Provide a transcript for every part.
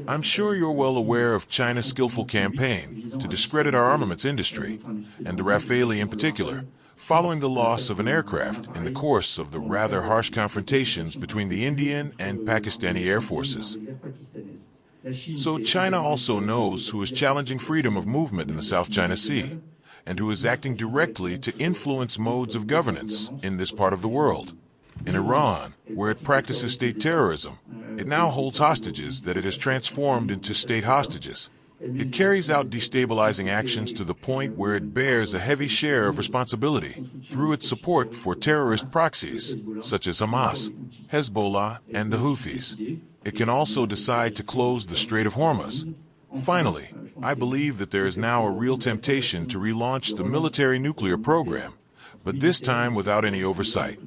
I'm sure you're well aware of China's skillful campaign to discredit our armaments industry, and the Rafale in particular, following the loss of an aircraft in the course of the rather harsh confrontations between the Indian and Pakistani air forces. So China also knows who is challenging freedom of movement in the South China Sea, and who is acting directly to influence modes of governance in this part of the world. In Iran, where it practices state terrorism, it now holds hostages that it has transformed into state hostages. It carries out destabilizing actions to the point where it bears a heavy share of responsibility through its support for terrorist proxies, such as Hamas, Hezbollah, and the Houthis. It can also decide to close the Strait of Hormuz. Finally, I believe that there is now a real temptation to relaunch the military nuclear program, but this time without any oversight.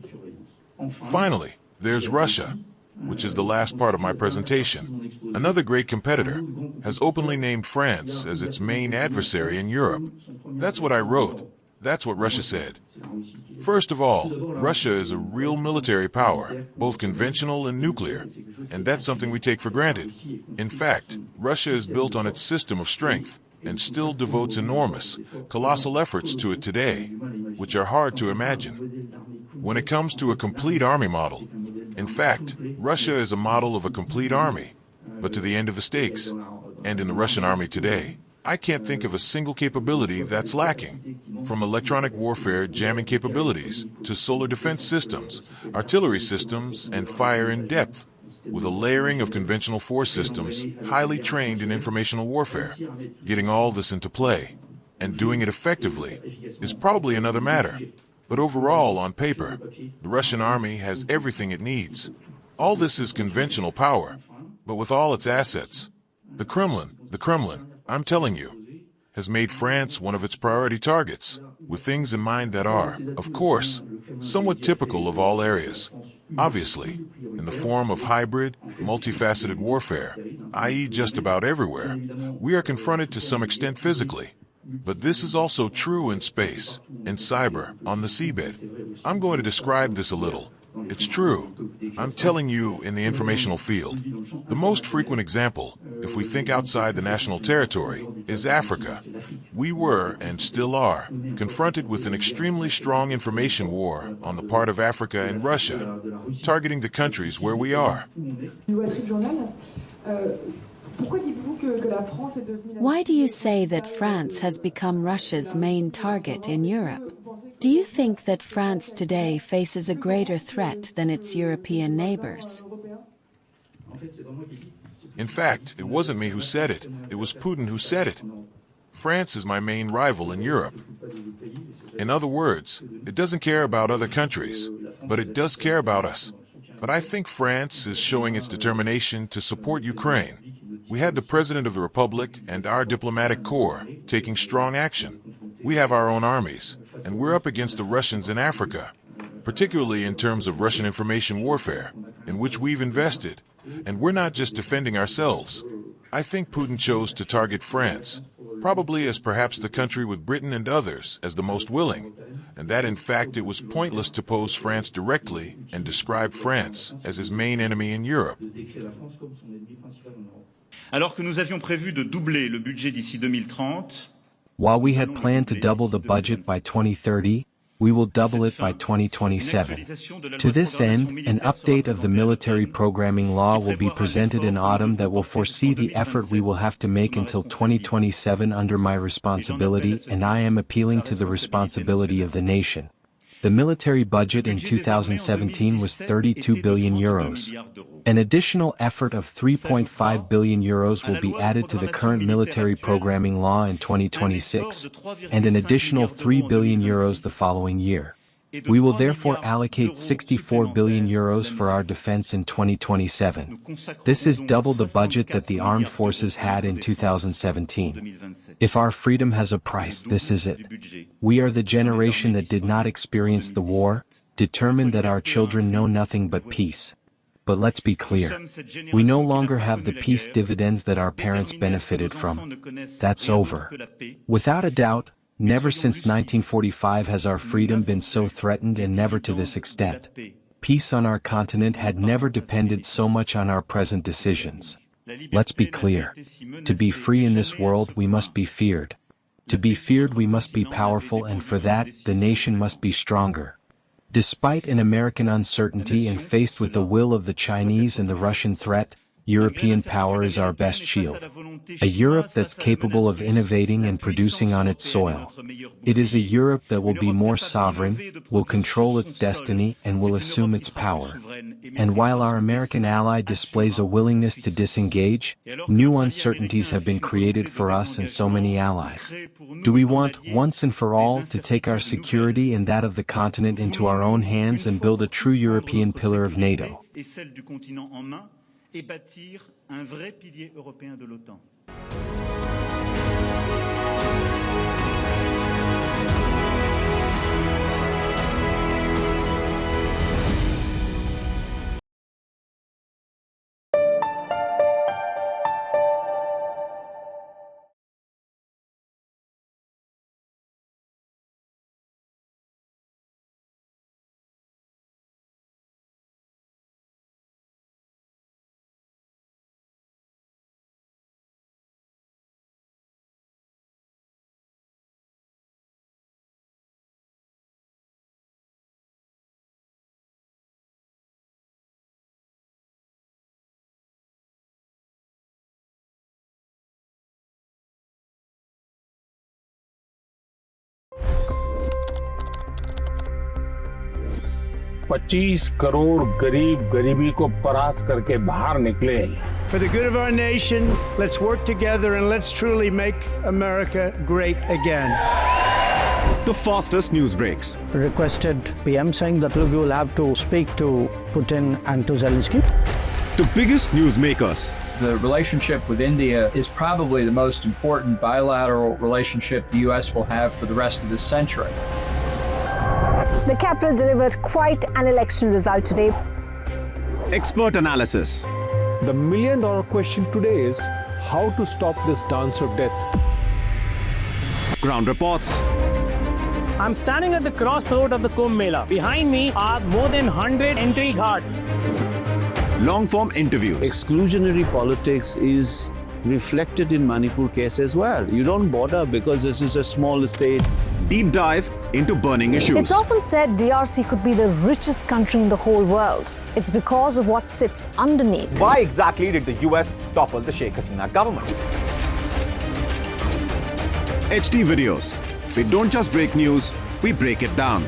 Finally, there's Russia, which is the last part of my presentation. Another great competitor has openly named France as its main adversary in Europe. That's what I wrote. That's what Russia said. First of all, Russia is a real military power, both conventional and nuclear, and that's something we take for granted. In fact, Russia is built on its system of strength and still devotes enormous, colossal efforts to it today, which are hard to imagine. When it comes to a complete army model, in fact, Russia is a model of a complete army, but to the end of the stakes. And in the Russian army today, I can't think of a single capability that's lacking. From electronic warfare jamming capabilities to solar defense systems, artillery systems, and fire in depth, with a layering of conventional force systems highly trained in informational warfare. Getting all this into play and doing it effectively is probably another matter. But overall, on paper, the Russian army has everything it needs. All this is conventional power, but with all its assets. The Kremlin, I'm telling you, has made France one of its priority targets, with things in mind that are, of course, somewhat typical of all areas. Obviously, in the form of hybrid, multifaceted warfare, i.e. just about everywhere, we are confronted to some extent physically. But this is also true in space, in cyber, on the seabed. I'm going to describe this a little. It's true. I'm telling you, in the informational field. The most frequent example, if we think outside the national territory, is Africa. We were, and still are, confronted with an extremely strong information war on the part of Africa and Russia, targeting the countries where we are. Why do you say that France has become Russia's main target in Europe? Do you think that France today faces a greater threat than its European neighbors? In fact, it wasn't me who said it. It was Putin who said it. France is my main rival in Europe. In other words, it doesn't care about other countries, but it does care about us. But I think France is showing its determination to support Ukraine. We had the President of the Republic and our diplomatic corps taking strong action. We have our own armies, and we're up against the Russians in Africa, particularly in terms of Russian information warfare, in which we've invested. And we're not just defending ourselves. I think Putin chose to target France, probably as perhaps the country with Britain and others as the most willing, and that in fact it was pointless to pose France directly and describe France as his main enemy in Europe. Alors que nous avions prévu de doubler le budget d'ici 2030, while we had planned to double the budget by 2030, we will double it by 2027. To this end, an update of the military programming law will be presented in autumn that will foresee the effort we will have to make until 2027 under my responsibility, and I am appealing to the responsibility of the nation. The military budget in 2017 was 32 billion euros. An additional effort of 3.5 billion euros will be added to the current military programming law in 2026, and an additional 3 billion euros the following year. We will therefore allocate 64 billion euros for our defense in 2027. This is double the budget that the armed forces had in 2017. If our freedom has a price, this is it. We are the generation that did not experience the war, determined that our children know nothing but peace. But let's be clear. We no longer have the peace dividends that our parents benefited from. That's over. Without a doubt, never since 1945 has our freedom been so threatened, and never to this extent. peace on our continent had never depended so much on our present decisions. Let's be clear. To be free in this world, we must be feared. To be feared, we must be powerful, and for that, the nation must be stronger. Despite an American uncertainty and faced with the will of the Chinese and the Russian threat, European power is our best shield. A Europe that's capable of innovating and producing on its soil. It is a Europe that will be more sovereign, will control its destiny, and will assume its power. And while our American ally displays a willingness to disengage, new uncertainties have been created for us and so many allies. Do we want, once and for all, to take our security and that of the continent into our own hands and build a true European pillar of NATO? Et bâtir un vrai pilier européen de l'OTAN. $25 crore गरीब गरीबी को परास्त करके बाहर निकले। For the good of our nation, let's work together and let's truly make America great again. The fastest news breaks. Requested PM saying that look, you will have to speak to Putin and to Zelensky. The biggest news makers. The relationship with India is probably the most important bilateral relationship the U.S. will have for the rest of this century. The capital delivered quite an election result today. Expert analysis. The million-dollar question today is how to stop this dance of death. Ground reports. I'm standing at the crossroad of the Kumbh Mela. Behind me are more than 100 entry ghats. Long-form interviews. Exclusionary politics is reflected in Manipur case as well. You don't bother because this is a small state. Deep dive into burning issues. It's often said DRC could be the richest country in the whole world. It's because of what sits underneath. Why exactly did the US topple the Sheikh Hasina government? HT videos. We don't just break news, we break it down.